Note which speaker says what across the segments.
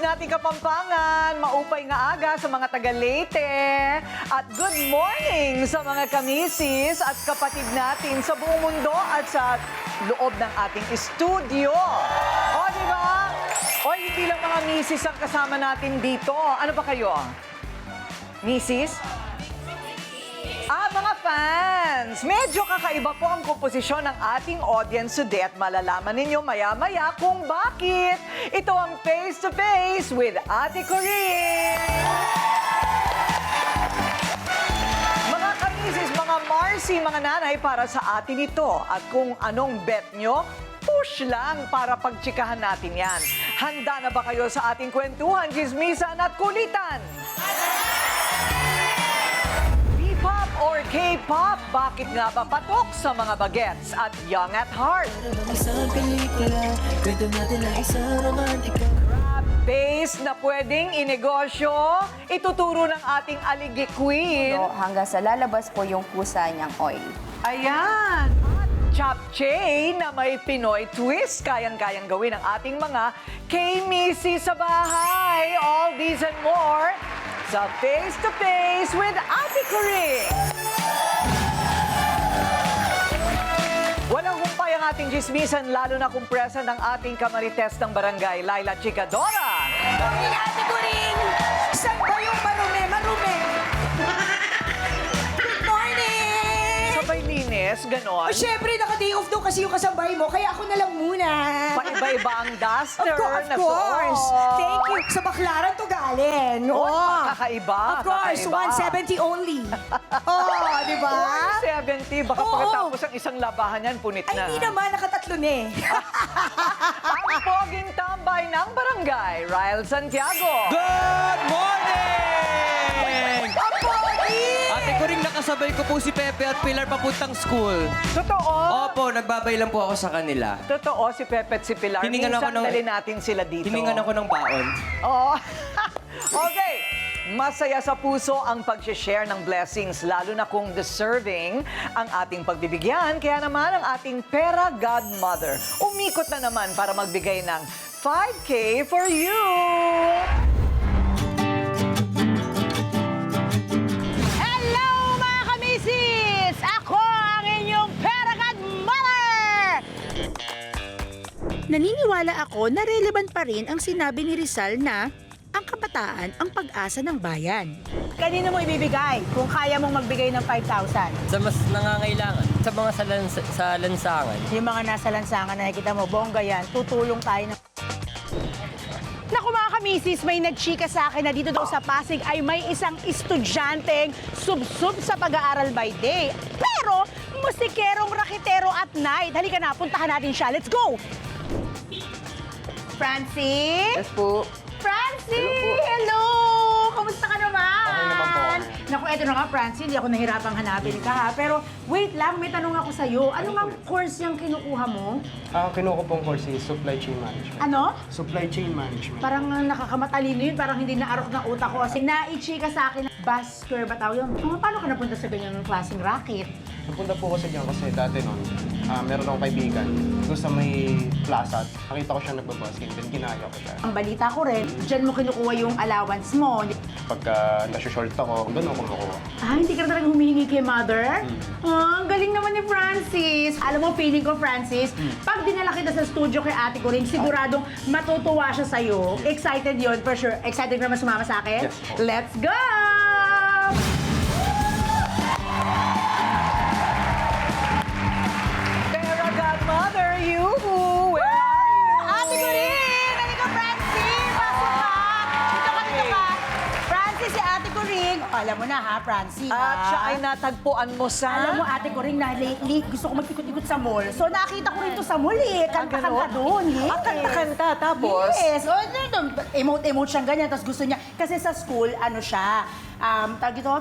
Speaker 1: nating Kapampangan, maupay nga aga sa mga taga-Leyte. At good morning sa mga kamisis at kapatid natin sa buong mundo at sa loob ng ating studio. O, di ba? O, hindi lang mga misis ang kasama natin dito. Ano ba kayo? Misis? Mga fans, medyo kakaiba po ang komposisyon ng ating audience today at malalaman ninyo maya-maya kung bakit. Ito ang Face to Face with Ate Corinne. Mga kamisis, mga Marcy, mga nanay, para sa atin ito. At kung anong bet nyo, push lang para pagtsikahan natin yan. Handa na ba kayo sa ating kwentuhan, chismisan at kulitan? Pop or K-pop, bakit nga ba patok sa mga bagets at young at heart? Crab-based na pwedeng inegosyo, ituturo ng ating aligi queen.
Speaker 2: So, hanggang sa lalabas po yung pusa niyang oil.
Speaker 1: Ayan! At Japchae na may Pinoy twist, kayang-kayang gawin ng ating mga K-misi sa bahay. All these and more sa Face to Face with Ate Corinne. Walang humpay ang ating chismisan, lalo na kung present ang ating kamarites ng barangay, Laila Chicadora.
Speaker 3: Hey, Ate Corinne! Saan ba yung marume? Marume! Good morning!
Speaker 1: Sabay linis, ganon.
Speaker 3: O, syempre, naka-day off daw kasi yung kasabay mo, kaya ako na lang muna.
Speaker 1: Paiba-iba ang duster.
Speaker 3: Of
Speaker 1: na
Speaker 3: course.
Speaker 1: suot.
Speaker 3: Thank you. Sa Baklaran to galing.
Speaker 1: Oh, kakaiba.
Speaker 3: Of course,
Speaker 1: kakaiba.
Speaker 3: 170 only. Oh, di ba?
Speaker 1: 170, baka
Speaker 3: Oo.
Speaker 1: pagkatapos ang isang labahan yan, punit
Speaker 3: Ay,
Speaker 1: na.
Speaker 3: hindi naman. Nakatatlo na eh.
Speaker 1: Ang poging tambay ng barangay, Ryle Santiago.
Speaker 4: Good morning!
Speaker 3: Ang pogi!
Speaker 4: Ate ko rin nakasabay ko po si Pepe at Pilar papuntang school.
Speaker 1: Totoo.
Speaker 4: Opo, nagbabay lang po ako sa kanila.
Speaker 1: Totoo, si Pepe at si Pilar.
Speaker 4: Hiningan ako
Speaker 1: Minsan
Speaker 4: ng-
Speaker 1: dali natin sila dito.
Speaker 4: Hiningan ako ng baon.
Speaker 1: Oo. Okay. Masaya sa puso ang pag-share ng blessings, lalo na kung deserving ang ating pagbibigyan. Kaya naman ang ating Pera Godmother umikot na naman para magbigay ng 5K for you!
Speaker 5: Hello mga kamisis! Ako ang inyong Pera Godmother! Naniniwala ako na relevant pa rin ang sinabi ni Rizal na ang kabataan ang pag-asa ng bayan.
Speaker 6: Kanino mo ibibigay kung kaya mong magbigay ng 5,000?
Speaker 7: Sa mas nangangailangan, sa mga sa lansangan.
Speaker 6: Yung mga nasa lansangan na nakikita mo, bongga yan, tutulong tayo ng...
Speaker 5: Naku mga kamisis, may nagchika sa akin na dito daw sa Pasig ay may isang estudyanteng sub-sub sa pag-aaral by day. Pero musikerong raketero at night. Halika na, puntahan natin siya. Let's go! Francie?
Speaker 4: Yes po.
Speaker 5: Francie! Hello! Kamusta ka naman?
Speaker 4: Okay naman po.
Speaker 6: Naku, eto na nga, Francie, hindi ako nahirapang hanapin ka ha. Pero wait lang, may tanong ako sa'yo. Ano nga course yung kinukuha mo?
Speaker 8: Ang kinuha ko pong course is Supply Chain Management.
Speaker 6: Ano?
Speaker 8: Supply Chain Management.
Speaker 6: Parang nakakamatalino yun, parang hindi naarok ng utak ko. Kasi naichika sa akin, busker ba tawag yun? Paano ka napunta sa ganyang klaseng racket?
Speaker 8: Napunta po kasi dyan kasi dati noon, meron akong kaibigan doon sa may plaza. Nakita ko siya nagbabasket, then ginaya ko siya.
Speaker 6: Ang balita ko rin, dyan mo kinukuha yung allowance mo.
Speaker 8: Pagka nasushort ako, ganun ako makuha.
Speaker 6: Ah, hindi ka na talagang humihingi kay mother? Ah, ang galing naman ni Francis. Alam mo, feeling ko, Francis, pag dinala kita sa studio kay ate ko rin, siguradong matutuwa siya sa'yo. Excited yon for sure. Excited ka naman sumama sa akin?
Speaker 8: Yes.
Speaker 6: Let's go!
Speaker 1: Pera Godmother, you! Where are you?
Speaker 5: Ate ko rin! Halika, Francie! Pasok ka! Dito ka, dito ka!
Speaker 6: Francis, si ate ko rin. Alam mo na ha, Francis.
Speaker 1: At siya
Speaker 6: ha?
Speaker 1: ay natagpuan mo sa...
Speaker 6: Alam mo, ate ko rin na lately, gusto ko mag-ikot-ikot sa mall. So, nakita ko rin to sa mall eh. Kanta-kanta doon. Yes.
Speaker 1: Ang kanta-kanta, tapos?
Speaker 6: Yes. O, emote-emote siyang ganyan. Tapos gusto niya, kasi sa school, ano siya, tawag ito,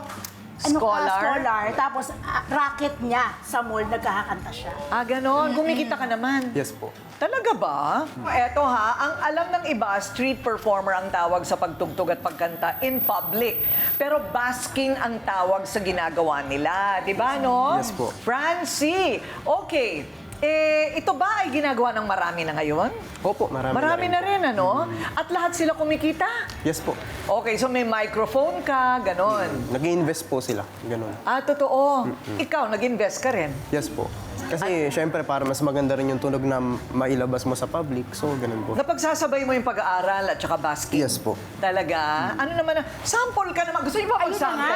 Speaker 1: Scholar?
Speaker 6: scholar. Tapos, racket niya sa mall, nagkakanta siya.
Speaker 1: Ah, ganon. Kumikita ka naman.
Speaker 8: Yes po.
Speaker 1: Talaga ba? Eto ha, ang alam ng iba, street performer ang tawag sa pagtugtog at pagkanta in public. Pero basking ang tawag sa ginagawa nila. Di ba, no?
Speaker 8: Yes po.
Speaker 1: Francie, okay. Ito ba ay ginagawa ng marami na ngayon?
Speaker 8: Opo, marami
Speaker 1: Marami na rin, ano? At lahat sila kumikita?
Speaker 8: Yes po.
Speaker 1: Okay, so may microphone ka, ganon.
Speaker 8: Nag-i-invest po sila. Ganun.
Speaker 1: Totoo. Ikaw, nag-invest ka rin.
Speaker 8: Yes po. Kasi syempre para mas maganda rin yung tunog na mailabas mo sa public. So, ganun po.
Speaker 1: Napagsasabay mo yung pag-aaral at saka basking?
Speaker 8: Yes po.
Speaker 1: Talaga? Ano naman, sample ka naman. Gusto niyo ba mag-sample?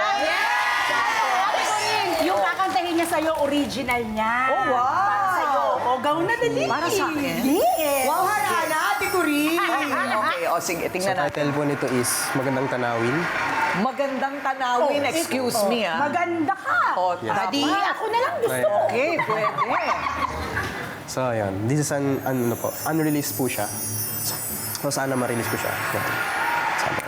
Speaker 6: Yung kakantahin niya sa'yo, original niya.
Speaker 1: Oh, wow!
Speaker 6: Para sa'yo. O, gawin na dali.
Speaker 1: Para sa akin?
Speaker 6: Yes.
Speaker 3: Wow, harana, Ate Corinne.
Speaker 1: Okay, sige,
Speaker 8: So,
Speaker 1: tingnan natin.
Speaker 8: title po nito is Magandang Tanawin.
Speaker 1: Magandang tanawin, excuse me,
Speaker 6: Maganda ka.
Speaker 1: Daddy,
Speaker 6: Ako na lang gusto.
Speaker 1: Okay, pwede.
Speaker 8: So, ayun. This is ano po, unreleased po siya. So, sana ma-release ko siya. Yan. Sana.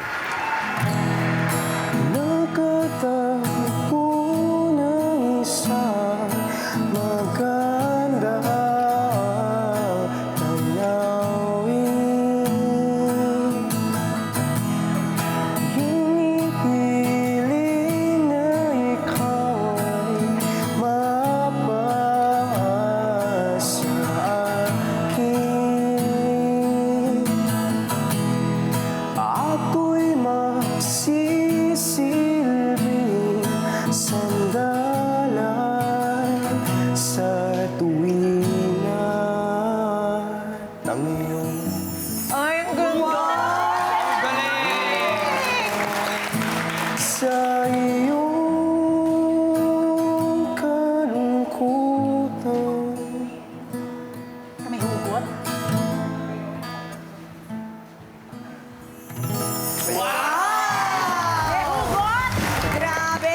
Speaker 8: Nakatawag po ng isang magandang tanawin. Hinihiling na ikaw ay mapasa akin. Ako'y magsisilbing sandalan sa tuwingan ng iyong
Speaker 1: Ay, ang ganda!
Speaker 8: sa iyong kalungkutan.
Speaker 6: May hugot.
Speaker 3: Grabe.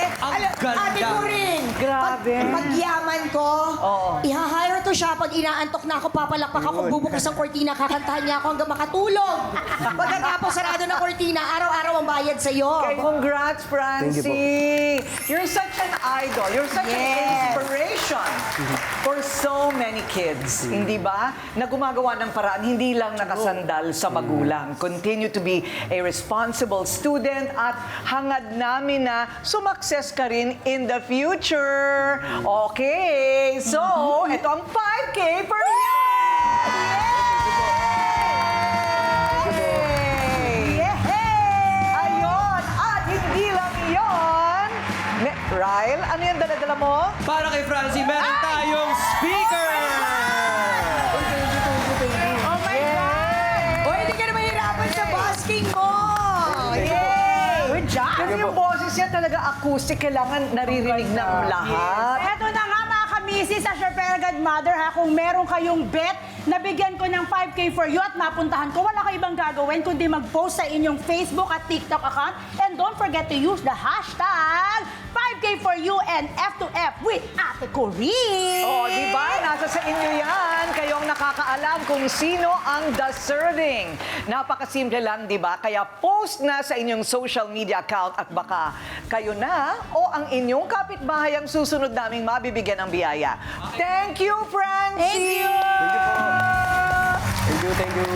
Speaker 4: ganda.
Speaker 3: Ate Corinne,
Speaker 1: Grabe.
Speaker 3: pagyaman ko,
Speaker 1: Oo.
Speaker 3: iha-hire to siya pag inaantok na ako, papalakpak ako, bubukas ang kortina, kakantahan niya ako hanggang makatulog. Pagkatapos sarado ng kortina, araw-araw ang bayad sa'yo.
Speaker 1: Okay, congrats, Francie! You're such an idol. You're such an inspiration for so many kids. Hindi ba? Na gumagawa ng paraan, hindi lang nakasandal sa magulang. Continue to be a responsible student at hangad namin na sumakses ka rin in the future. Okay, so ito ang 5K for you! Yay! Ayun! At hindi lang yon. Ryle, ano yung dala-dala mo?
Speaker 4: Para kay Francie, meron tayong speaker!
Speaker 6: Oh my God!
Speaker 3: O, hindi ka na mahirapan sa basking mo.
Speaker 1: Yay! Good job! Kasi yung boses niya talaga acoustic, kailangan naririnig ng lahat.
Speaker 6: Eto na nga mga kamisis sa Super Godmother ha, kung meron kayong bet, nabigyan ko ng 5K for you at napuntahan ko, wala kayo ibang gagawin kundi mag-post sa inyong Facebook at TikTok account. And don't forget to use the hashtag 5K for you and F2F with Ate Corinne.
Speaker 1: Oh, di ba? Nasa sa inyo yan. Kayong nakakaalam kung sino ang deserving. Napakasimple lang, di ba? Kaya post na sa inyong social media account at baka kayo na o ang inyong kapitbahay ang susunod naming mabibigyan ng biyaya. Thank you, Francie!
Speaker 8: Thank you.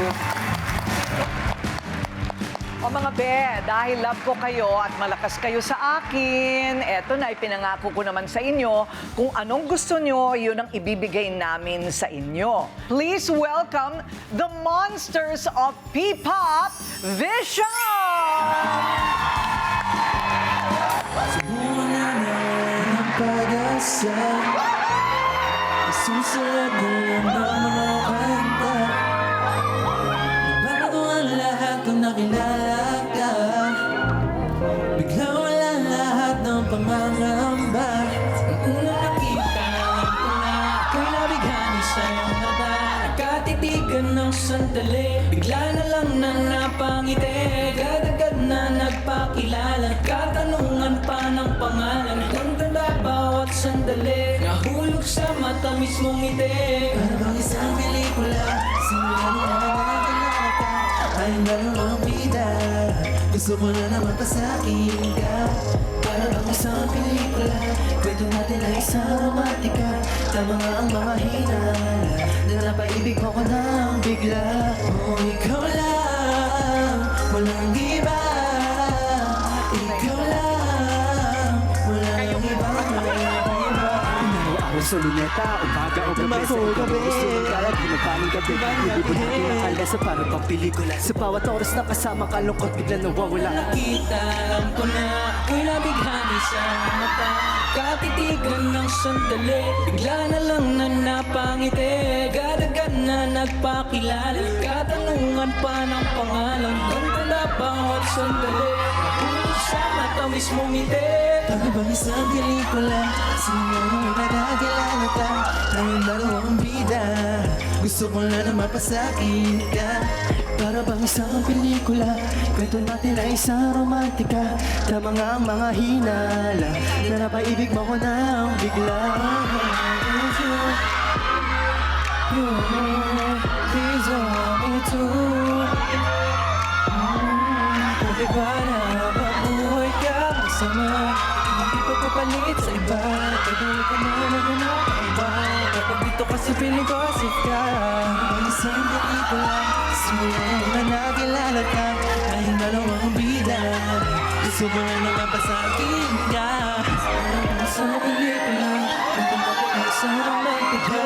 Speaker 1: O mga be, dahil love ko kayo at malakas kayo sa akin, eto na, ipinangako ko naman sa inyo kung anong gusto nyo, yun ang ibibigay namin sa inyo. Please welcome the monsters of P-Pop Vision!
Speaker 9: Susunod na lang ng mga kanta. Bago ang lahat kung nakilala ka, bigla wala lahat ng pangangamba. Ang unang nakita ng pula, ako'y nabighani sa iyong mata. Nakatitigan ng sandali, bigla na lang na napangiti. Agad-agad na nagpakilala, katanungan pa ng pangalan. Kung tanda bawat sandali, nahulog sa mata mismong ngiti. Para bang isang pelikula, simula mo na nakalata. Ay nalulong bida, gusto ko na naman pasakin ka. Para bang isang pelikula, kwento natin ay isang romantika. Tama nga ang mga hinala, na napaibig mo ko nang bigla. Oh, ikaw lang, walang iba. Ikaw lang, walang iba, walang iba. Umaro ako sa luneta, umaga o gabi sa ikaw gusto ng gala, di magpaling gabi. Nilibot na pinakalesa para pang pelikula. Sa bawat oras na kasama ka, lungkot bigla nawawala. Nakita, alam ko na, ako'y nabighani sa mata. Katitigan ng sandali, bigla na lang na napangiti. Gadagan na nagpakilala, katanungan pa ng pangalan. Ang tanda bawat sandali, nakulog sa mata mismong ngiti. Para bang isang pelikula, sino nagkakilala ka? Tayong dalawang bida, gusto ko na mapasakit ka. Para bang isang pelikula, kwento natin ay isang romantika. Tama nga ang mga hinala, na napaibig mo ko ng bigla. Please want me to. Pwede ba na mabuhay ka masama? Hindi ko papalit sa iba. Pwede ka na naganap ang iba. Kapag dito ka sa piling ko, asif ka. Ang isang pelikula, simula na nakilala ka. Tayong dalawang bida, gusto mo na naman pa sa akin ka. Ang isang pelikula, kwento natin ay isang romantika.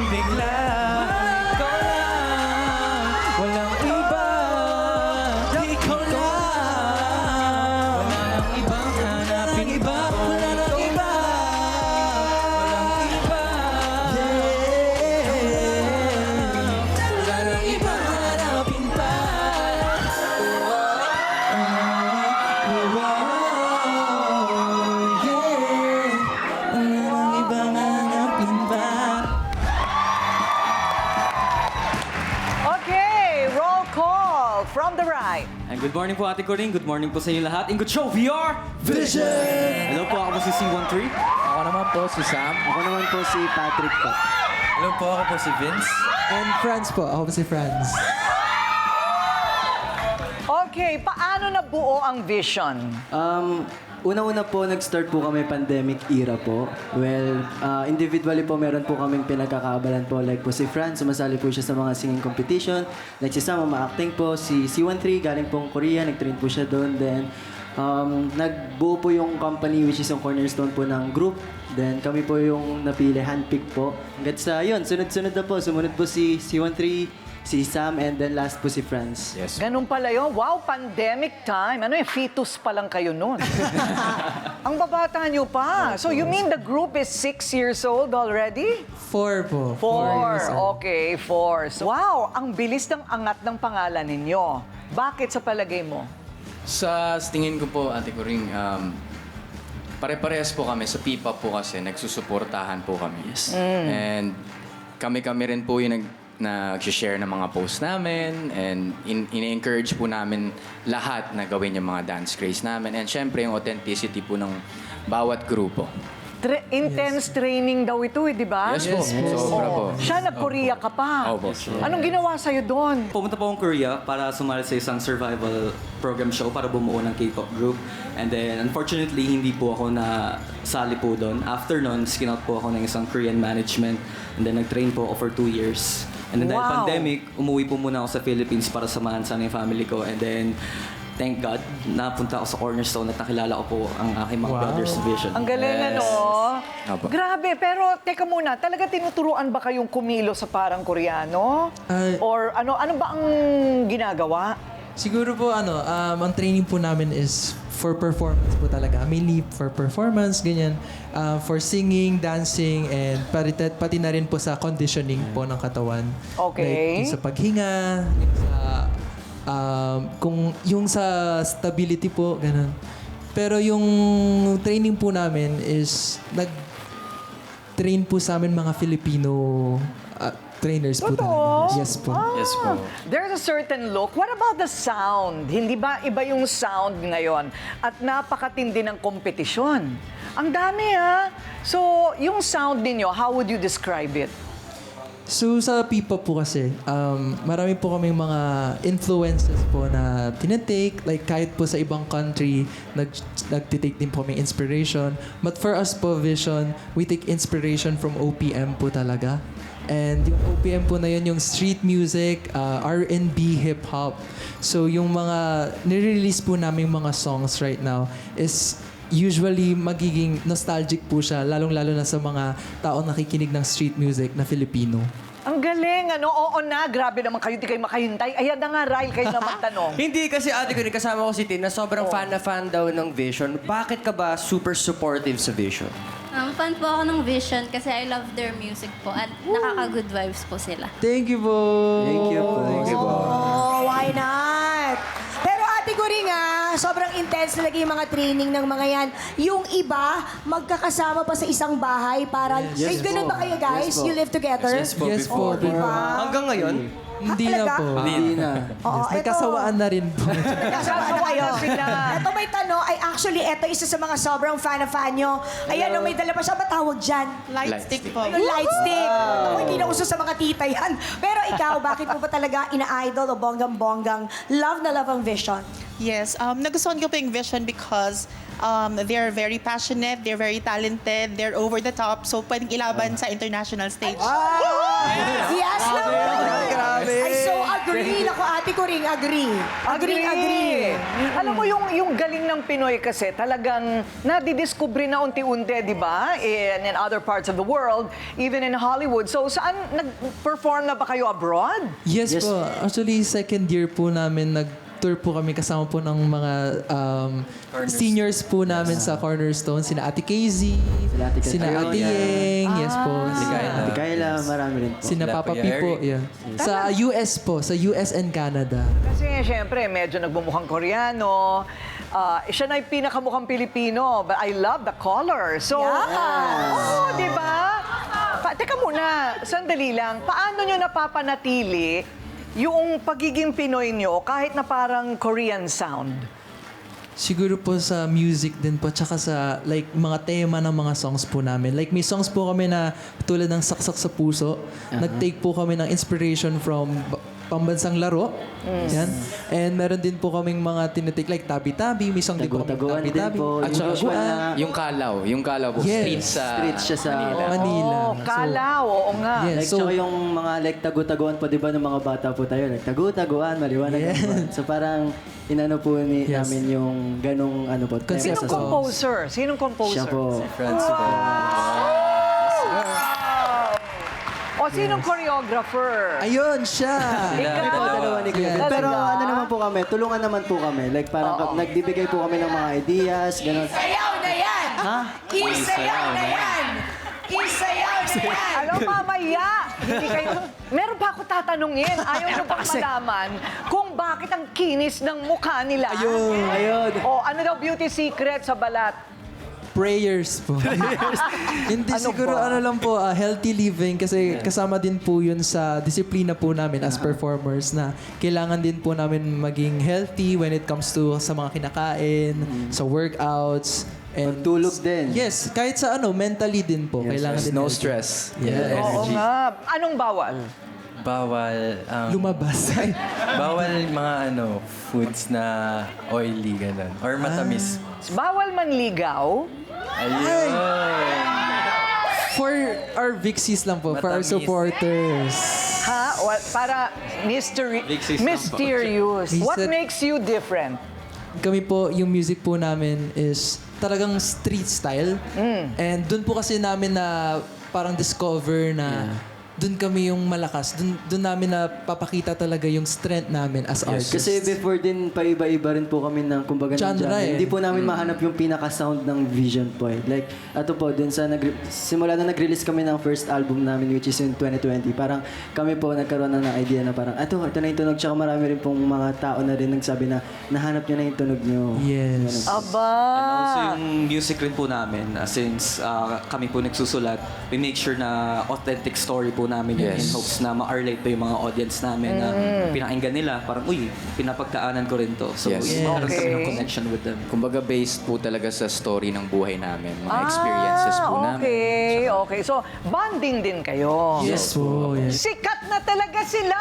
Speaker 9: Bigla, ikaw lang, walang iba. Ikaw lang, walang ibang hanapin iba. Wala nang iba, walang iba. Wala nang ibang hanapin pa. Wala nang ibang hanapin pa.
Speaker 1: Okay, roll call from the right.
Speaker 4: And good morning po Ate Coring, good morning po sa inyo lahat. In Good Show VR Vision! Hello po, ako po si C13.
Speaker 9: Ako naman po si Sam. Ako naman po si Patrick po.
Speaker 4: Hello po, ako po si Vince.
Speaker 9: And Franz po. Ako po si Franz.
Speaker 1: Okay, paano nabuo ang vision?
Speaker 10: Una-una po, nag-start po kami pandemic era po. Well, individually po, meron po kaming pinagkakaabalan po. Like po si Franz, sumasali po siya sa mga singing competition. Like si Sam, ma-acting po. Si C13, galing pong Korea, nag-train po siya doon. Then, nagbuo po yung company which is yung cornerstone po ng group. Then, kami po yung napili, handpick po. Hanggat sa yun, sunod-sunod na po. Sumunod po si C13, si Sam, and then last po si Franz.
Speaker 4: Yes.
Speaker 1: Ganun pala yun. Wow, pandemic time. Ano yung fetus pa lang kayo nun? Ang babata nyo pa. So you mean the group is 6 years old already?
Speaker 9: 4 po.
Speaker 1: 4. Okay, 4. So, wow, ang bilis ng angat ng pangalan ninyo. Bakit sa palagay mo?
Speaker 11: Sa tingin ko po, Ate Coring, pare-parehas po kami. Sa P-pop po kasi, nagsusuportahan po kami. Yes. And kami-kami rin po yung nag-share ng mga posts namin and in-encourage po namin lahat na gawin yung mga dance craze namin. And syempre, yung authenticity po ng bawat grupo.
Speaker 1: Intense training daw ito, di ba?
Speaker 11: Yes po. Sobra po.
Speaker 1: Siya, nag-Korea ka pa.
Speaker 11: Opo.
Speaker 1: Anong ginawa sa'yo doon?
Speaker 10: Pumunta po akong Korea para sumali sa isang survival program show para bumuo ng K-pop group. And then, unfortunately, hindi po ako nasali po doon. After nun, skin-out po ako ng isang Korean management. And then, nag-train po ako for 2 years. And then, dahil
Speaker 1: Wow.
Speaker 10: pandemic, umuwi po muna ako sa Philippines para samahan sana yung family ko. And then, thank God, napunta ako sa Cornerstone at nakilala ko po ang aking mga brothers vision.
Speaker 1: Ang galing, ano?
Speaker 11: Opo.
Speaker 1: Grabe, pero teka muna, talaga tinuturuan ba kayong kumilo sa parang Koreano? Or ano ba ang ginagawa?
Speaker 9: Siguro po, ang training po namin is for performance po talaga. Mainly for performance, ganyan. For singing, dancing, and pati na rin po sa conditioning po ng katawan.
Speaker 1: Okay.
Speaker 9: Like, yung sa paghinga, yung sa stability po, ganun. Pero yung training po namin is nag-train po sa amin mga Filipino trainers po talaga. Yes po.
Speaker 11: Yes po.
Speaker 1: There's a certain look. What about the sound? Hindi ba iba yung sound ngayon? At napakatindi ng kompetisyon. Ang dami, ha? So, yung sound ninyo, how would you describe it?
Speaker 9: So sa P-pop po kasi, marami po kaming mga influences po na tinetake. Like kahit po sa ibang country, nagtitake din po kaming inspiration. But for us po, Vision, we take inspiration from OPM po talaga. And yung OPM po na yun, yung street music, R&B, hip-hop. So yung mga nire-release po namin mga songs right now is usually magiging nostalgic po siya, lalong-lalo na sa mga taong nakikinig ng street music na Filipino.
Speaker 1: Ang galing, ano? Oo na, grabe naman kayo, di kayo makahintay. Ayan na nga, Ryle, kayo na magtanong.
Speaker 7: Hindi kasi ate ko rin, kasama ko si Tin na sobrang fan na fan daw ng Vision. Bakit ka ba super supportive sa Vision?
Speaker 12: Fan po ako ng Vision kasi I love their music po at nakaka-good vibes po sila.
Speaker 9: Thank you po!
Speaker 10: Thank you po.
Speaker 3: Oh, why not? Pero ate ko rin sobrang intense talaga yung mga training ng mga yan. Yung iba, magkakasama pa sa isang bahay para...
Speaker 10: Yes,
Speaker 3: ganun
Speaker 10: po.
Speaker 3: ba kayo guys?
Speaker 10: Yes po.
Speaker 3: You live together?
Speaker 9: Yes po.
Speaker 3: Diba?
Speaker 7: Hanggang ngayon?
Speaker 9: Hindi na
Speaker 3: talaga?
Speaker 9: po.
Speaker 10: Hindi na.
Speaker 3: Oo,
Speaker 9: May kasawaan na rin po.
Speaker 3: Kasama kayo.
Speaker 1: sila.
Speaker 3: Ito may tanong, ay actually, ito isa sa mga sobrang fan na fan nyo. Ayan, may dala pa siya, matawag dyan?
Speaker 11: Light stick po.
Speaker 3: Yung light stick. Ako, hindi na uso sa mga tita yan. Pero ikaw, bakit mo ba talaga ina-idol o bonggang-bonggang love na love ang Vision?
Speaker 13: Yes, nagustuhan ko po yung Vision because they're very passionate, they're very talented, they're over the top, so pwedeng ilaban sa international stage.
Speaker 3: Yes,
Speaker 1: Grabe.
Speaker 3: I so agree. Naku, ate ko rin, agree. Agree.
Speaker 1: Alam mo, yung galing ng Pinoy kasi talagang nadidiscover na unti-unti, di ba? In other parts of the world, even in Hollywood. So, saan nag-perform na ba kayo abroad?
Speaker 9: Yes po. Actually, second year po namin nag-tour po kami kasama po ng mga seniors po namin sa Cornerstone. Sina Ate Casey, sina Ate Yeng, yes po.
Speaker 10: Ate Kayla, marami rin po.
Speaker 9: Sina Papa P po. Yeah. Sa US po, sa US and Canada.
Speaker 1: Kasi syempre, medyo nagbumukhang Koreano. Siya na yung pinakamukhang Pilipino. But I love the color. So, oh, di ba? Teka muna, sandali lang. Paano nyo napapanatili yung pagiging Pinoy nyo kahit na parang Korean sound?
Speaker 9: Siguro po sa music din po, tsaka sa like mga tema ng mga songs po namin. Like may songs po kami na tulad ng Saksak sa Puso. Nag-take po kami ng inspiration from pambansang laro. Yan. And meron din po kaming mga tinitake like Tabi-Tabi. May song din po kami
Speaker 10: Tagu-taguan din
Speaker 9: Tabi-Tabi.
Speaker 10: po.
Speaker 9: At saka
Speaker 10: Usual na-
Speaker 11: Yung Kalaw po.
Speaker 9: Yes.
Speaker 11: Street
Speaker 10: siya sa
Speaker 9: Manila.
Speaker 1: Oh, Kalaw, oo nga.
Speaker 9: Yes.
Speaker 10: Like,
Speaker 9: So-
Speaker 10: tsaka yung mga like tagu-taguan po, di ba, ng mga bata po tayo. Like, tagu-taguan, maliwanag.
Speaker 9: Yes.
Speaker 10: Diba? So parang inano po
Speaker 9: Yes.
Speaker 10: namin yung ganong ano po. tema
Speaker 1: Sinong
Speaker 10: sa song.
Speaker 1: composer? Sinong composer?
Speaker 10: Siya po.
Speaker 1: O sinong choreographer?
Speaker 9: Ayun, siya.
Speaker 1: Ikaw?
Speaker 10: Dalawa ni Kuya.
Speaker 9: Yes.
Speaker 10: Pero
Speaker 1: Talaga?
Speaker 10: ano naman po kami, tulungan naman po kami. Like parang nagbibigay po kami ng mga ideas, gano'n.
Speaker 3: Isayaw na yan!
Speaker 10: Ha?
Speaker 3: Isayaw na yan! Isayaw na yan!
Speaker 1: Alam, mamaya, hindi kayo... Meron pa ako tatanungin. Ayaw nyo bang malaman kung bakit ang kinis ng mukha nila?
Speaker 10: Ayun.
Speaker 1: O ano daw beauty secret sa balat?
Speaker 9: Prayers po. Hindi
Speaker 1: Ano
Speaker 9: siguro
Speaker 1: ba?
Speaker 9: ano lang po, healthy living kasi kasama din po yun sa disiplina po namin as performers na kailangan din po namin maging healthy when it comes to sa mga kinakain, sa workouts, and
Speaker 10: Tulog din.
Speaker 9: yes, kahit sa mentally din po. kailangan din
Speaker 11: No
Speaker 9: healthy.
Speaker 11: stress.
Speaker 9: Yeah.
Speaker 1: Oo nga. Anong bawal?
Speaker 7: Bawal,
Speaker 9: Lumabas.
Speaker 7: bawal mga foods na oily, ganun. Or matamis.
Speaker 1: Bawal manligaw?
Speaker 7: Ayun.
Speaker 9: For our Vixies lang po, for our
Speaker 7: Matamis.
Speaker 9: supporters.
Speaker 1: Ha? Para mysterious. What
Speaker 9: Minsan-
Speaker 1: makes you different?
Speaker 9: Kami po, yung music po namin is talagang street style. And dun po kasi namin na parang discover na dun kami yung malakas. Dun namin na papakita talaga yung strength namin as artists.
Speaker 10: Kasi before din, paiba-iba rin po kami ng kumbaga ng
Speaker 9: Genre
Speaker 10: genre.
Speaker 9: eh.
Speaker 10: Hindi po namin mahanap yung pinaka-sound ng Vision po eh. Like, ato po, dun sa simula na nag-release kami ng first album namin which is in 2020, parang kami po nagkaroon na ng idea na parang, ito na yung tunog. Tsaka marami rin pong mga tao na rin nagsabi na nahanap nyo na yung tunog nyo.
Speaker 9: Yes.
Speaker 1: Aba!
Speaker 4: And also yung music rin po namin, since kami po nagsusulat, we make sure na authentic story po namin yun in hopes na ma-relate po yung mga audience namin na pinakinggan nila. Parang, uy, pinapagdaanan ko rin to. So,
Speaker 11: Yes.
Speaker 4: meron kami ng
Speaker 1: Okay.
Speaker 4: connection with them.
Speaker 11: Kumbaga based po talaga sa story ng buhay namin. Mga experiences po namin.
Speaker 1: Okay. So, bonding din kayo.
Speaker 9: Yes po, yes.
Speaker 1: Sikat na talaga sila!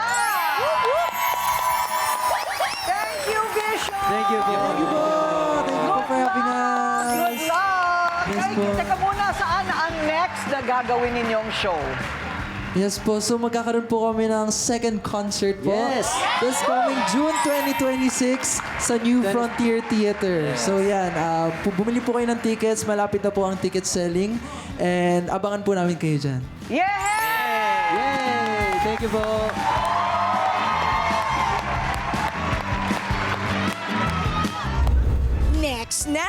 Speaker 1: Thank you, Vision!
Speaker 10: Thank you po.
Speaker 9: Thank you po for having us.
Speaker 1: Good luck!
Speaker 9: Yes
Speaker 1: Ay,
Speaker 9: po.
Speaker 1: teka muna, saan ang next na gagawin ninyong show?
Speaker 9: Yes po, so magkakaroon po kami ng second concert po.
Speaker 10: Yes!
Speaker 9: This coming June 2026 sa New Frontier Theater. So yan, bumili po kayo ng tickets, malapit na po ang ticket selling. And abangan po namin kayo dyan.
Speaker 1: Yay!
Speaker 10: Yay! Thank you po.
Speaker 3: Next na!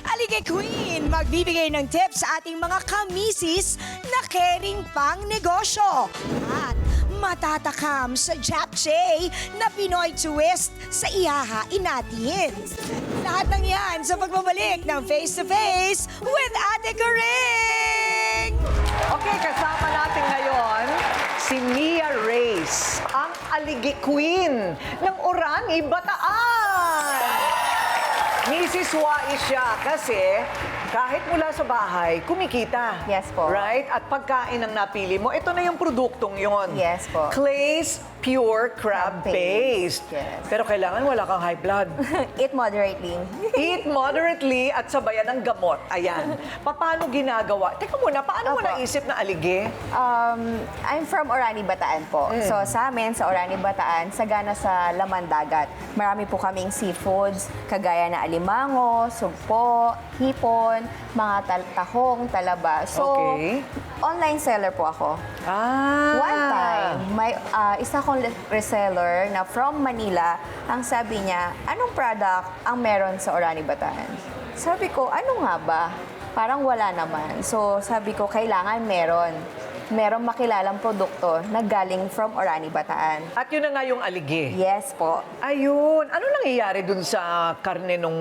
Speaker 3: Aligay Queen, magbibigay ng tips sa ating mga kamisis na caring pang negosyo. At matatakam sa japchae na Pinoy twist sa ihahain natin. Lahat ng yan sa pagbabalik ng Face to Face with Ate Coring!
Speaker 1: Okay, kasama natin ngayon si Mia Reyes, ang Aligay Queen ng Orangi, Bataan. Mrs. Wais siya kasi kahit mula sa bahay, kumikita.
Speaker 2: Yes po.
Speaker 1: Right? At pagkain ang napili mo, ito na yung produktong yon.
Speaker 2: Yes po.
Speaker 1: Clay's Pure Crab Paste.
Speaker 2: Yes.
Speaker 1: Pero kailangan wala kang high blood.
Speaker 2: Eat moderately.
Speaker 1: Eat moderately at sabayan ng gamot. Ayan. Paano ginagawa? Teka muna, paano mo
Speaker 2: Opo.
Speaker 1: naisip na alige?
Speaker 2: I'm from Orani, Bataan po. So sa amin, sa Orani, Bataan, sagana sa laman dagat. Marami po kaming seafoods, kagaya na alimango, sugpo, hipon, mga tahong, talaba. So,
Speaker 1: Okay.
Speaker 2: online seller po ako. One time, may isa kong reseller na from Manila, ang sabi niya, anong product ang meron sa Orani, Bataan? Sabi ko, ano nga ba? Parang wala naman. So, sabi ko, kailangan meron. Merong makilalang produkto na galing from Orani, Bataan.
Speaker 1: At yun na nga yung alige.
Speaker 2: Yes po.
Speaker 1: Ayun. Ano nangyayari dun sa karne nung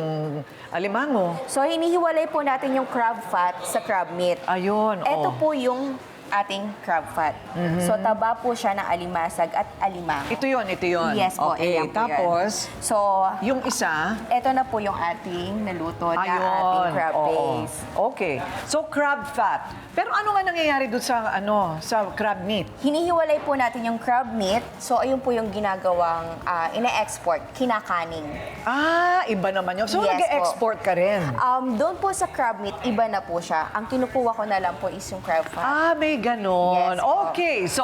Speaker 1: alimango?
Speaker 2: So, hinihiwalay po natin yung crab fat sa crab meat.
Speaker 1: Ayun.
Speaker 2: Ito
Speaker 1: oh.
Speaker 2: po yung ating crab fat. So, taba po siya ng alimasag at alimango.
Speaker 1: Ito yun, ito yun.
Speaker 2: Yes po,
Speaker 1: Okay,
Speaker 2: ayan po
Speaker 1: tapos,
Speaker 2: yan. So,
Speaker 1: yung isa,
Speaker 2: ito na po yung ating naluto na ating
Speaker 1: ayun.
Speaker 2: crab
Speaker 1: Oo.
Speaker 2: paste.
Speaker 1: Okay. So, crab fat. Pero ano nga nangyayari doon sa, sa crab meat?
Speaker 2: Hinihiwalay po natin yung crab meat. So, ayun po yung ginagawang ine-export, kinakaning.
Speaker 1: Iba naman yun. So,
Speaker 2: Yes
Speaker 1: nag-export ka rin?
Speaker 2: Doon po sa crab meat, iba na po siya. Ang kinukuha ko na lang po is yung crab fat.
Speaker 1: May ganon.
Speaker 2: Yes po.
Speaker 1: Okay. So,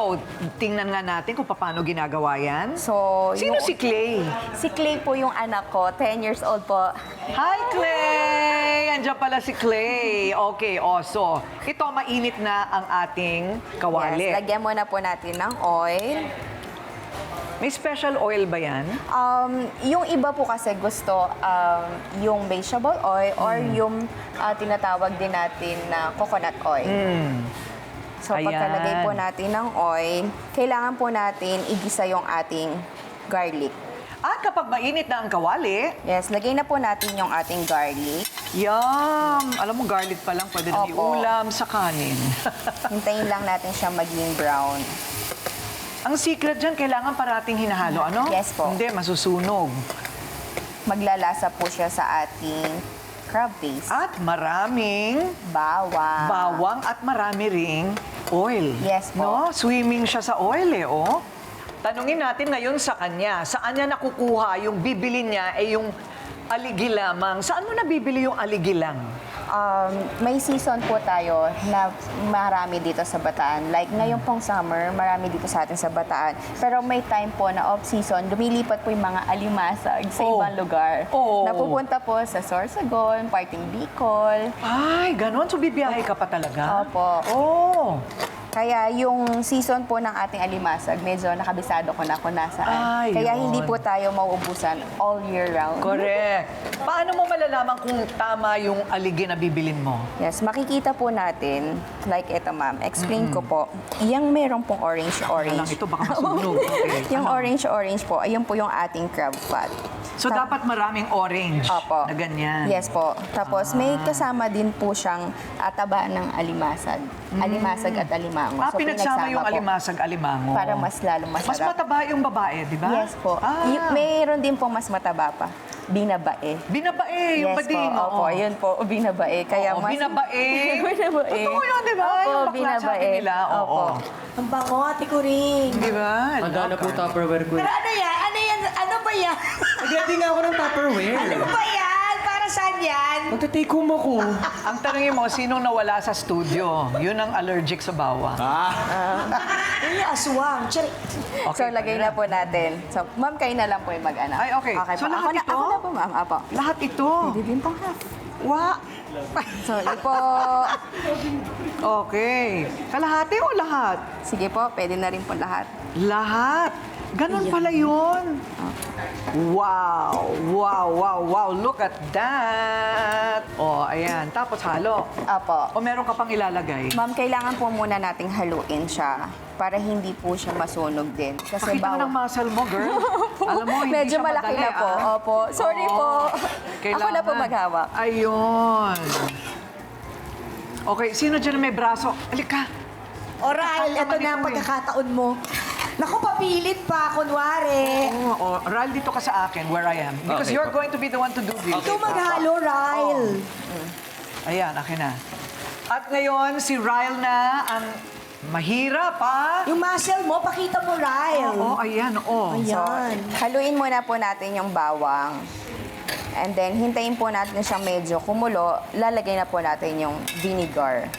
Speaker 1: tingnan nga natin kung paano ginagawa yan.
Speaker 2: So,
Speaker 1: Sino
Speaker 2: yung-
Speaker 1: si Clay?
Speaker 2: Si Clay po yung anak ko, 10 years old po.
Speaker 1: Hi, Clay! Andiyan pala si Clay. Okay, so, ito mainit na ang ating kawali.
Speaker 2: Yes, lagyan muna po natin ng oil.
Speaker 1: May special oil ba yan?
Speaker 2: Yung iba po kasi gusto yung vegetable oil or yung tinatawag din natin na coconut oil. So
Speaker 1: Ayan.
Speaker 2: pagkalagay po natin ng oil, kailangan po natin igisa yung ating garlic.
Speaker 1: At kapag mainit na ang kawali,
Speaker 2: Yes, lagay na po natin yung ating garlic.
Speaker 1: yum! Alam mo, garlic pa lang pwede na
Speaker 2: Opo.
Speaker 1: iulam sa kanin.
Speaker 2: Hintayin lang natin siya maging brown.
Speaker 1: Ang secret dyan, kailangan parating hinahalo, ano?
Speaker 2: Yes po.
Speaker 1: Hindi, masusunog.
Speaker 2: Maglalasa po siya sa ating crab paste.
Speaker 1: At maraming
Speaker 2: Bawang.
Speaker 1: bawang at marami ring oil.
Speaker 2: Yes po.
Speaker 1: No? Swimming siya sa oil oh. Tanungin natin ngayon sa kanya, saan niya nakukuha yung bibili niya yung aligi lamang? Saan mo nabibili yung aligi lang?
Speaker 2: May season po tayo na marami dito sa Bataan. Like ngayon pong summer, marami dito sa atin sa Bataan. Pero may time po na off-season, lumilipat po yung mga alimasag sa
Speaker 1: Oh.
Speaker 2: ibang lugar.
Speaker 1: Oh.
Speaker 2: Napupunta po sa Sorsogon, Parting Bicol.
Speaker 1: Ay, ganon. So, bibiyahe ka pa talaga?
Speaker 2: Opo.
Speaker 1: Oh.
Speaker 2: Kaya yung season po ng ating alimasag, medyo nakabisado ko na kung nasaan.
Speaker 1: Ay,
Speaker 2: Kaya
Speaker 1: yun.
Speaker 2: hindi po tayo mauubusan all year round.
Speaker 1: Correct. Paano mo malalaman kung tama yung aligi na bibilin mo?
Speaker 2: Yes, makikita po natin, like ito ma'am, explain ko po. Yung meron pong orange-orange.
Speaker 1: Alam, ito baka masunog. Okay.
Speaker 2: Yung
Speaker 1: Ano?
Speaker 2: orange-orange po, ayun po yung ating crab fat.
Speaker 1: So, dapat maraming orange
Speaker 2: Opo.
Speaker 1: na ganyan.
Speaker 2: Yes po. Tapos may kasama din po siyang taba ng alimasag. Alimasag at alimango. So,
Speaker 1: Pinagsama yung
Speaker 2: po
Speaker 1: alimasag-alimango.
Speaker 2: para mas lalong masarap.
Speaker 1: Mas mataba yung babae, di ba?
Speaker 2: Yes po. Mayroon din po mas mataba pa. Binabae.
Speaker 1: Binabae, yung
Speaker 2: Yes
Speaker 1: bading.
Speaker 2: po. Opo, yun po. Binabae. Kaya
Speaker 1: Oo,
Speaker 2: mas...
Speaker 1: binabae.
Speaker 2: Binabae.
Speaker 1: Totoo yun, di ba?
Speaker 2: Opo,
Speaker 1: Yung bakla
Speaker 2: binabae.
Speaker 1: sabi nila. Oo.
Speaker 2: Opo.
Speaker 3: Ang bango, Ate Coring.
Speaker 1: Di ba?
Speaker 7: Handa na po Tupperware ko.
Speaker 3: Pero ano yan? Ano yan? Ano ba yan?
Speaker 7: Nag-ready nga ako ng Tupperware.
Speaker 3: Ano ba yan? Para saan yan?
Speaker 7: Magta-take home ako.
Speaker 1: Ang tanongin mo, sinong nawala sa studio? Yun ang allergic sa bawang.
Speaker 3: Yun yung aswang. Charing.
Speaker 2: So, lagay na po natin. So, ma'am, kayo na lang po yung mag-ano.
Speaker 1: Ay, okay. So,
Speaker 2: po.
Speaker 1: lahat ito?
Speaker 2: Ako na po, ma'am. Apo.
Speaker 1: Lahat ito.
Speaker 2: Hindi din pong half.
Speaker 1: Wa.
Speaker 2: Sorry po.
Speaker 1: Okay. Kalahati o lahat?
Speaker 2: Sige po, pwede na rin po lahat.
Speaker 1: Lahat. Ganon pala yun. Wow. Wow, wow, wow. Look at that. Oh, ayan. Tapos halo.
Speaker 2: Apo.
Speaker 1: O meron ka pang ilalagay?
Speaker 2: Ma'am, kailangan po muna nating haluin siya para hindi po siya masunog din. Kasi
Speaker 1: Pakita mo ng muscle mo, girl. Alam mo, hindi
Speaker 2: Medyo
Speaker 1: siya
Speaker 2: malaki
Speaker 1: madali,
Speaker 2: na po.
Speaker 1: ah.
Speaker 2: Opo. Sorry
Speaker 1: Oo.
Speaker 2: po. Ako na po
Speaker 1: Kailangan.
Speaker 2: maghawak.
Speaker 1: Ayun. Okay, sino dyan may braso? Halika.
Speaker 3: Oral, ito na ang pagkakataon mo. Naku, papilit pa, kunwari.
Speaker 1: Oh, Ral, dito ka sa akin, where I am. Because
Speaker 4: Okay
Speaker 1: you're
Speaker 4: po.
Speaker 1: going to be the one to do this.
Speaker 3: Ikaw maghalo, Ryle.
Speaker 1: Ayan, akin na. At ngayon, si Ryle na ang mahirap, ha?
Speaker 3: Yung muscle mo, pakita mo, Ryle.
Speaker 1: Oo, ayan, oo.
Speaker 3: Ayan.
Speaker 2: Haluin muna po natin yung bawang. And then, hintayin po natin siyang medyo kumulo. Lalagay na po natin yung vinegar.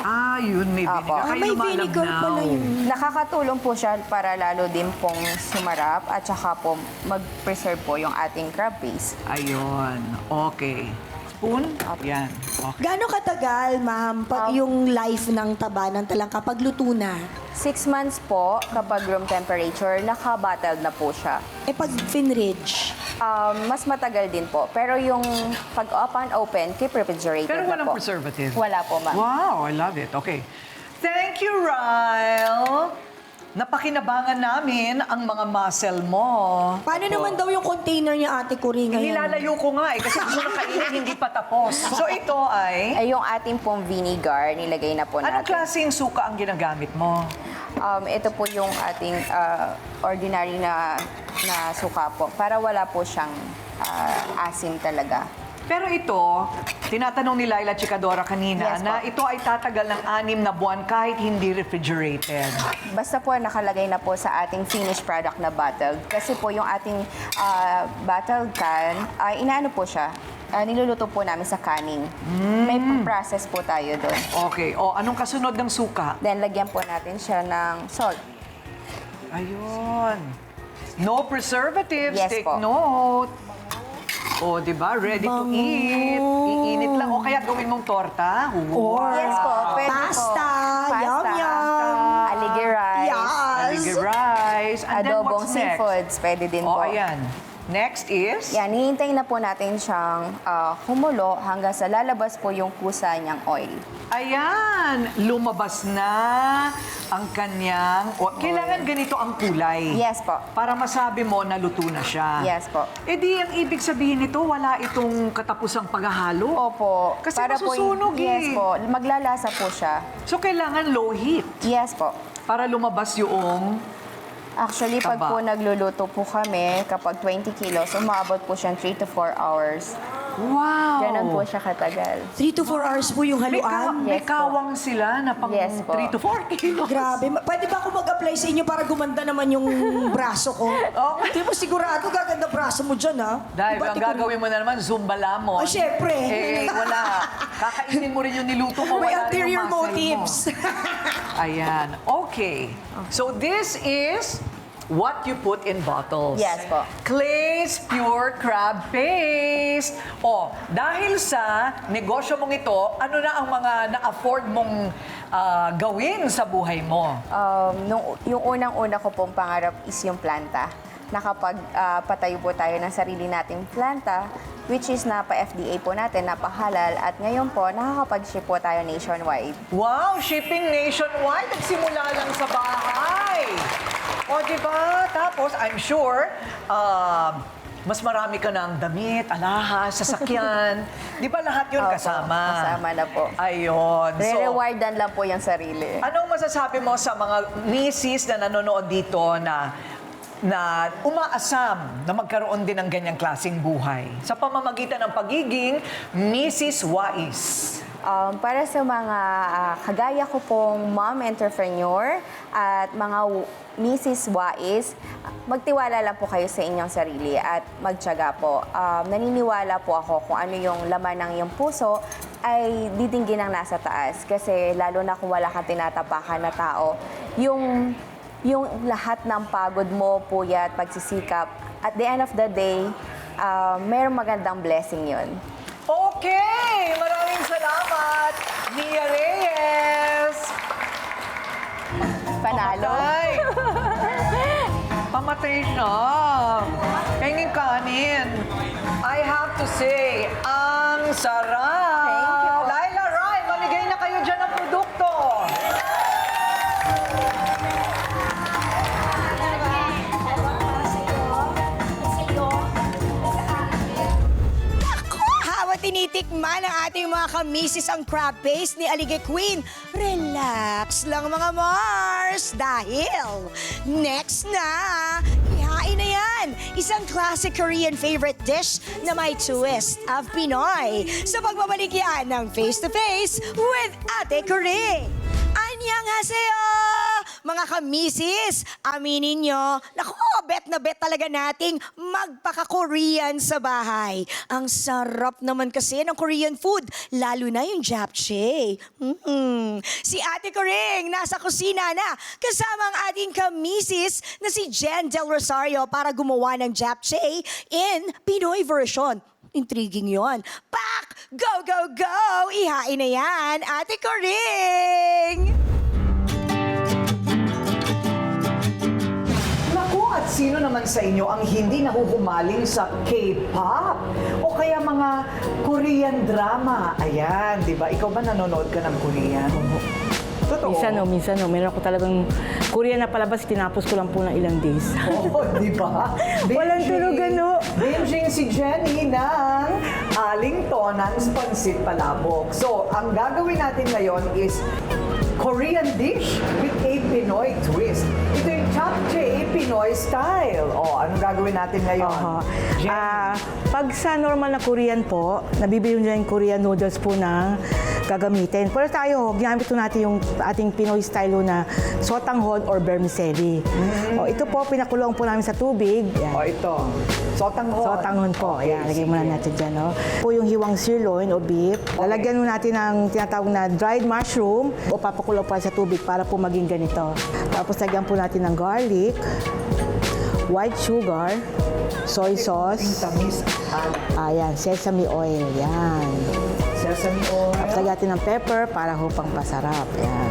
Speaker 1: Ah, yun, may
Speaker 2: Apo.
Speaker 1: vinegar. Kayo
Speaker 3: may
Speaker 1: lumalabnaw.
Speaker 3: vinegar pala yun.
Speaker 2: Nakakatulong po siya para lalo din pong sumarap at saka po mag-preserve po yung ating crab paste.
Speaker 1: Ayun, okay. Spoon? Yan, okay.
Speaker 3: Gano'ng katagal, ma'am, pag yung life ng taba ng talangka, pag luto na?
Speaker 2: 6 months po, kapag room temperature, naka-bottled na po siya.
Speaker 3: Eh, pag finridge?
Speaker 2: Mas matagal din po. Pero yung pag open, keep refrigerated
Speaker 1: Pero
Speaker 2: na
Speaker 1: walang
Speaker 2: po.
Speaker 1: preservative?
Speaker 2: Wala po, ma'am.
Speaker 1: Wow, I love it. Okay. Thank you, Ryle. Napakinabangan namin ang mga muscle mo.
Speaker 3: Paano naman daw yung container niya, ate ko rin ngayon?
Speaker 1: Nilalayo ko nga kasi gusto na kainin, hindi pa tapos. So ito ay...
Speaker 2: Ay, yung ating pong vinegar, nilagay na po
Speaker 1: Anong
Speaker 2: natin.
Speaker 1: klaseng suka ang ginagamit mo?
Speaker 2: Ito po yung ating ordinary na suka po. Para wala po siyang asim talaga.
Speaker 1: Pero ito, tinatanong ni Laila Chicadora kanina
Speaker 2: Yes,
Speaker 1: na
Speaker 2: po.
Speaker 1: ito ay tatagal ng 6 na buwan kahit hindi refrigerated.
Speaker 2: Basta po nakalagay na po sa ating finished product na bottled. Kasi po yung ating bottled can, inaano po siya, niluluto po namin sa canning. May process po tayo doon.
Speaker 1: Okay. O, anong kasunod ng suka?
Speaker 2: Then, lagyan po natin siya ng salt.
Speaker 1: Ayun. No preservatives.
Speaker 2: Yes
Speaker 1: Take
Speaker 2: po.
Speaker 1: note. O, di ba? Ready to eat. Iinit lang. O kaya gawin mong torta. Wow.
Speaker 2: Yes po. Pwede
Speaker 3: Pasta.
Speaker 2: po.
Speaker 3: Yum, yum.
Speaker 2: Alige rice.
Speaker 3: Yes.
Speaker 1: Alige rice. And then
Speaker 2: Adobong
Speaker 1: what's next?
Speaker 2: seafoods. Pwede din
Speaker 1: O,
Speaker 2: po.
Speaker 1: ayan. Next is?
Speaker 2: Yan, hihintayin na po natin siyang kumulo hanggang sa lalabas po yung kusa niyang oil.
Speaker 1: Ayan. Lumabas na ang kanyang... O, kailangan ganito ang kulay.
Speaker 2: Yes po.
Speaker 1: Para masabi mo na luto na siya.
Speaker 2: Yes po.
Speaker 1: Eh di, ang ibig sabihin nito, wala itong katapusang paghahalo.
Speaker 2: Opo.
Speaker 1: Kasi
Speaker 2: po,
Speaker 1: masusunog
Speaker 2: yes
Speaker 1: eh.
Speaker 2: po. Maglalasa po siya.
Speaker 1: So, kailangan low heat
Speaker 2: Yes po.
Speaker 1: para lumabas yung...
Speaker 2: Actually, pag
Speaker 1: Taba.
Speaker 2: po nagluluto po kami, kapag 20 kilos, umabot po siyang 3 to 4 hours.
Speaker 1: Wow!
Speaker 2: Ganon po siya katagal.
Speaker 3: 3 to 4 hours po yung
Speaker 1: May,
Speaker 3: haluan.
Speaker 1: may
Speaker 2: Yes po.
Speaker 1: kawang sila na pang
Speaker 2: Yes po.
Speaker 1: 3 to 4 kilos.
Speaker 3: Grabe. Pwede ba ako mag-apply sa inyo para gumanda naman yung braso ko? Di ba sigurado gaganda braso mo dyan, ha?
Speaker 1: Dahil
Speaker 3: Diba,
Speaker 1: ang
Speaker 3: Ate Corinne?
Speaker 1: gagawin mo na naman, Zumba Lamon.
Speaker 3: Ah, syempre.
Speaker 1: Eh, wala. Kakainin mo rin yung niluto mo.
Speaker 3: May
Speaker 1: wala rin
Speaker 3: ulterior
Speaker 1: yung muscle
Speaker 3: motives.
Speaker 1: Mo. Ayan. Okay. So this is what you put in bottles.
Speaker 2: Yes po.
Speaker 1: Clay's Pure Crab Paste. O, dahil sa negosyo mong ito, ano na ang mga na-afford mong gawin sa buhay mo?
Speaker 2: Yung unang-una ko pong pangarap is yung planta. Nakapag-patayo po tayo ng sarili nating planta, which is napa-FDA po natin, napa-halal, at ngayon po, nakakapag-ship po tayo nationwide.
Speaker 1: Wow! Shipping nationwide. Nagsimula lang sa bahay. O, di ba? Tapos, I'm sure, mas marami ka ng damit, alahas, sasakyan. Di ba lahat yun
Speaker 2: Opo,
Speaker 1: kasama?
Speaker 2: kasama na po.
Speaker 1: Ayun. So,
Speaker 2: Re-rewardan lang po yung sarili.
Speaker 1: anong masasabi mo sa mga misis na nanonood dito na umaasam na magkaroon din ng ganyang klaseng buhay sa pamamagitan ng pagiging Mrs. Wais?
Speaker 2: Para sa mga kagaya ko pong mom entrepreneur at mga Mrs. Wais, magtiwala lang po kayo sa inyong sarili at magtiyaga po. Naniniwala po ako kung ano yung laman ng iyong puso ay didinggin ang nasa taas. Kasi lalo na kung wala kang tinatapakan na tao, yung lahat ng pagod mo, puyat, pagsisikap, at the end of the day, mayroong magandang blessing yun.
Speaker 1: Okay! Maraming salamat, Nia Reyes!
Speaker 2: Panalo.
Speaker 1: Pamatay! Pamatay na! Kainin kanin. I have to say, ang sarap!
Speaker 2: Thank you.
Speaker 1: Laila Rai, maligay na kayo dyan ng produkto!
Speaker 3: Habang tinitikman ng ating mga kamisis ang crab paste ni Alige Queen, relax lang mga Mars dahil next na, ihain na yan, isang classic Korean favorite dish na may twist of Pinoy sa pagbabalik yan ng Face to Face with Ate Coring. Annyeonghaseyo! Mga kamisis, aminin nyo, naku, bet na bet talaga nating magpaka-Korean sa bahay. Ang sarap naman kasi ng Korean food, lalo na yung japchae. Si Ate Coring nasa kusina na kasama ang ating kamisis na si Jen Del Rosario para gumawa ng japchae in Pinoy version. Intriguing yon. Pak! Go, go, go! Ihain na yan, Ate Coring!
Speaker 1: Naku, at sino naman sa inyo ang hindi nahuhumaling sa K-pop? O kaya mga Korean drama? Ayan, di ba? Ikaw ba nanonood ka ng Korean? Totoo.
Speaker 6: Minsan no. Meron ako talagang Korean na palabas, tinapos ko lang po ng ilang days.
Speaker 1: Oo, di ba?
Speaker 6: Walang tulugan, no?
Speaker 1: Binging si Jenny ng Aling Tonang's Pansit Palabok. So, ang gagawin natin ngayon is Korean dish with a Pinoy twist. Ito yung japchae Pinoy style. O, anong gagawin natin ngayon? Jenny?
Speaker 6: Pag sa normal na Korean po, nabibili nyo yung Korean noodles po na gagamitin. Pero tayo, ginamit po natin yung ating Pinoy style na sotanghon or vermicelli. O, ito po, pinakulong po namin sa tubig. Yan.
Speaker 1: O, ito. Sotanghon.
Speaker 6: Sotanghon po.
Speaker 1: Okay,
Speaker 6: Ayan, lagay
Speaker 1: sige.
Speaker 6: muna natin dyan. No? Po yung hiwang sirloin o beef. Lalagyan mo natin ng tinatawag na dried mushroom o papakulo pa sa tubig para po maging ganito. Tapos lagyan po natin ng garlic, white sugar, soy sauce,
Speaker 1: Tamis.
Speaker 6: ayan, sesame oil, yan.
Speaker 1: Sesame oil.
Speaker 6: Tapos lagyan natin ng pepper para ho pang pasarap, yan.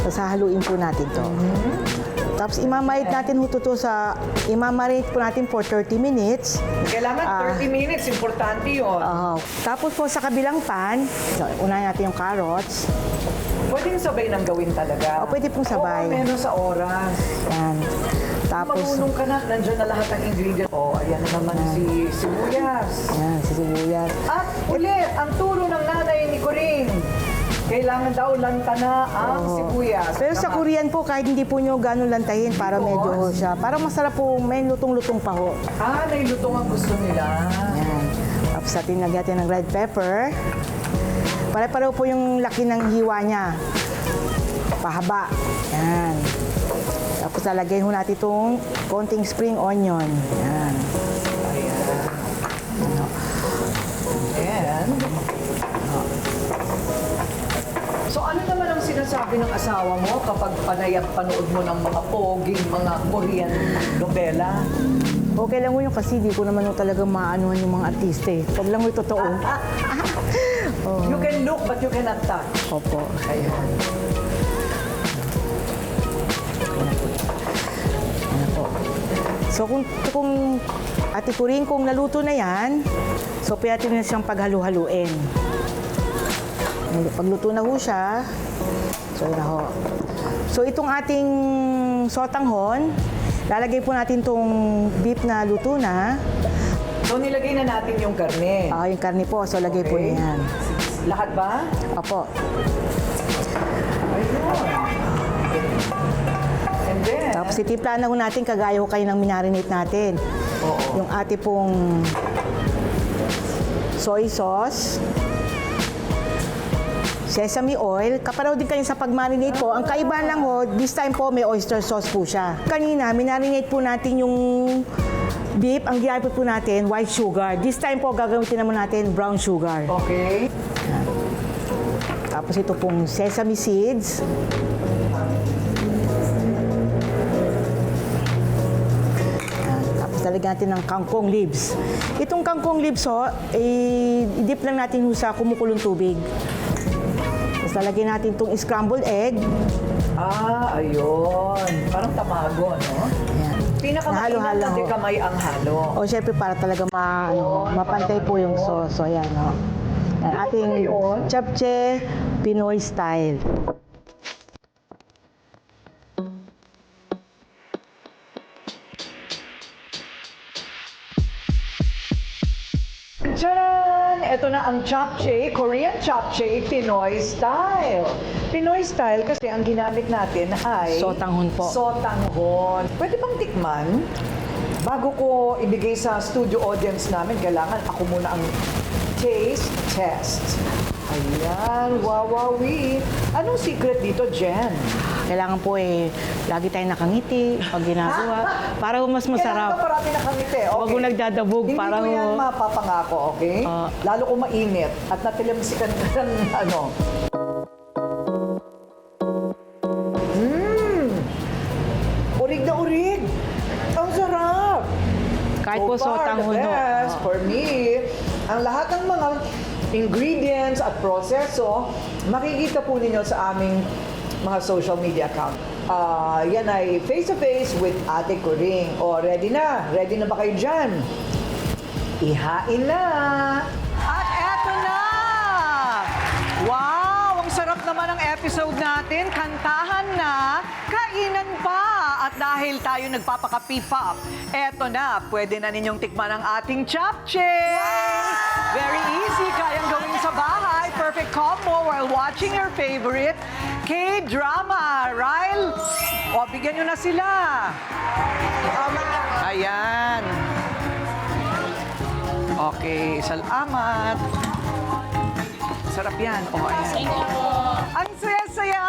Speaker 6: Tapos hahaluin po natin to. Tapos imamarinate natin po natin for 30 minutes.
Speaker 1: Kailangan 30 minutes. Importante yun.
Speaker 6: Tapos po sa kabilang pan, unahin natin yung carrots.
Speaker 1: Pwedeng sabay nang gawin talaga.
Speaker 6: O, pwede pong sabay.
Speaker 1: Oo, menos sa oras.
Speaker 6: Yan. Tapos,
Speaker 1: Marunong ka na, nandiyan na lahat ng ingredient. Oh, ayan na naman si sibuyas.
Speaker 6: yan, sibuyas.
Speaker 1: At ulit, ang turo ng nanay ni Coring. Kailangan daw lantana ang sibuyas.
Speaker 6: Pero sa Korean po, kahit hindi po nyo gano'ng lantahin, para medyo siya. Para masarap po, may lutong-lutong pa ho.
Speaker 1: nailutong ang gusto nila.
Speaker 6: Yan. Tapos natin lagyan ng red pepper. Pare-pareho po yung laki ng hiwa niya. Pahaba. Yan. Tapos lalagyan ho natin itong konting spring onion. Yan.
Speaker 1: And, so ano naman ang sinasabi ng asawa mo kapag panood mo ng mga poging, mga Korean nobela?
Speaker 6: Okay lang mo yun kasi di ko naman ho talaga maanuhan yung mga artista eh. Pag lang mo totoo.
Speaker 1: You can look but you cannot touch.
Speaker 6: Opo.
Speaker 1: Ayan.
Speaker 6: So kung Ate Coring, kung naluto na yan, so pwede na siyang paghalu-haluin. Pagluto na ho siya, so yun na ho. So itong ating sotanghon, lalagay po natin itong beef na luto na.
Speaker 1: So nilagay na natin yung karne.
Speaker 6: Yung karne po, so lagay po niyan.
Speaker 1: Lahat ba?
Speaker 6: Opo.
Speaker 1: And then,
Speaker 6: Tapos itimpla na ho natin kagaya ho kayo ng minarinate natin.
Speaker 1: Oo.
Speaker 6: Yung ate pong soy sauce. sesame oil. Kaparaw din kayo sa pag-marinate po. Ang kaibahan lang ho, this time po may oyster sauce po siya. Kanina, minarinate po natin yung beef. Ang ginamit po natin, white sugar. This time po, gagamitin naman natin brown sugar.
Speaker 1: Okay.
Speaker 6: Tapos ito pong sesame seeds. Tapos lalagyan natin ng kangkong leaves. Itong kangkong leaves ho, i-dip lang natin ho sa kumukulong tubig. Tapos lalagyan natin itong scrambled egg.
Speaker 1: Ayun. Parang tamago, no?
Speaker 6: Ayan.
Speaker 1: Pinakamainam na kamay ang halo.
Speaker 6: O syempre para talaga mapantay po yung sauce. So ayan o. Ang ating japchae Pinoy style.
Speaker 1: Tcharan! Ito na ang japchae, Korean japchae, Pinoy style. Pinoy style kasi ang ginamit natin ay...
Speaker 6: Sotanghon po.
Speaker 1: Sotanghon. Pwede bang tikman? Bago ko ibigay sa studio audience namin, kailangan ako muna ang taste test. Ayan, wawawi. Anong secret dito, Jen?
Speaker 6: Kailangan po lagi tayong nakangiti pag ginagawa. Para mas masarap.
Speaker 1: Kailangan ka parati nakangiti, okay?
Speaker 6: Huwag mo nagdadabog.
Speaker 1: Hindi
Speaker 6: para
Speaker 1: ko yan mapapangako, okay? Lalo kung mainit at natilamsikan ka ng ano. Urig na urig. Ang sarap.
Speaker 6: Kahit po
Speaker 1: So far,
Speaker 6: sotanghon
Speaker 1: the
Speaker 6: ho.
Speaker 1: best for me, ang lahat ng mga ingredients at proseso, makikita po ninyo sa aming mga social media account. Yan ay face-to-face with Ate Coring. O, ready na? Ready na ba kayo dyan? Ihain na! At eto na! Wow! Ang sarap naman ang episode natin. Kantahan na, kainan pa! At dahil tayo nagpapaka-P-pop, eto na, pwede na ninyong tikman ang ating japchae! Very easy, kayang gawin sa bahay. Perfect combo while watching your favorite K-drama. Ryle, o bigyan nyo na sila. Ayan. Okay, salamat. Sarap yan. O, ayan. Ang saya-saya!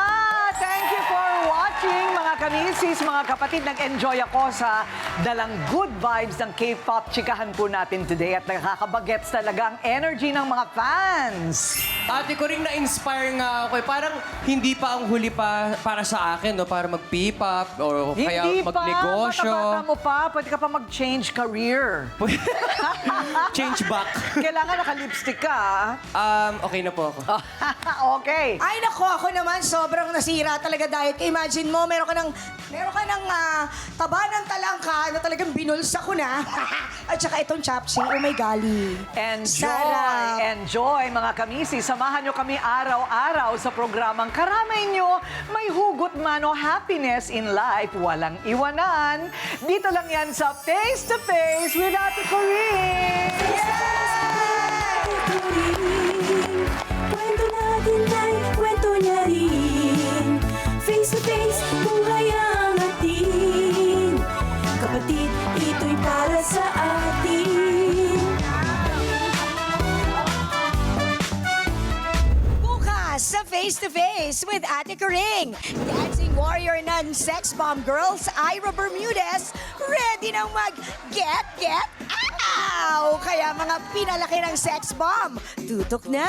Speaker 1: Thank you for watching, mga kamisis, mga kapatid. Nag-enjoy ako sa dalang good vibes ng K-pop chikahan po natin today at nakakabagets talaga ang energy ng mga fans.
Speaker 7: Ate ko rin na-inspire nga ako. Parang hindi pa ang huli pa para sa akin, no? Para mag-P-pop o kaya
Speaker 1: Hindi
Speaker 7: magnegosyo.
Speaker 1: bata mo pa, pwede ka pa mag-change career.
Speaker 7: Change back.
Speaker 1: Kailangan naka-lipstick ka.
Speaker 7: Okay na po ako.
Speaker 1: Okay.
Speaker 3: Ay, nako, ako naman sobrang nasira talaga diet. Imagine mo, meron ka ng taba ng talangka na talagang binulsa ko na. At saka itong japchae, oh my golly.
Speaker 1: Enjoy,
Speaker 3: Sarap.
Speaker 1: enjoy mga kamisi. Samahan nyo kami araw-araw sa programang Karamay Nyo. May hugot man o happiness in life, walang iwanan. Dito lang yan sa Face to Face with Ate Coring.
Speaker 9: Kwento natin ay kwento niya rin. Face to face, buhay ang atin. Kapatid, ito'y para sa atin.
Speaker 3: Bukas sa Face to Face with Ate Coring. Dancing warrior ng sex bomb girls, Ira Bermudez, ready nang mag-get, ow! Kaya mga pinalaki ng sex bomb, tutok na!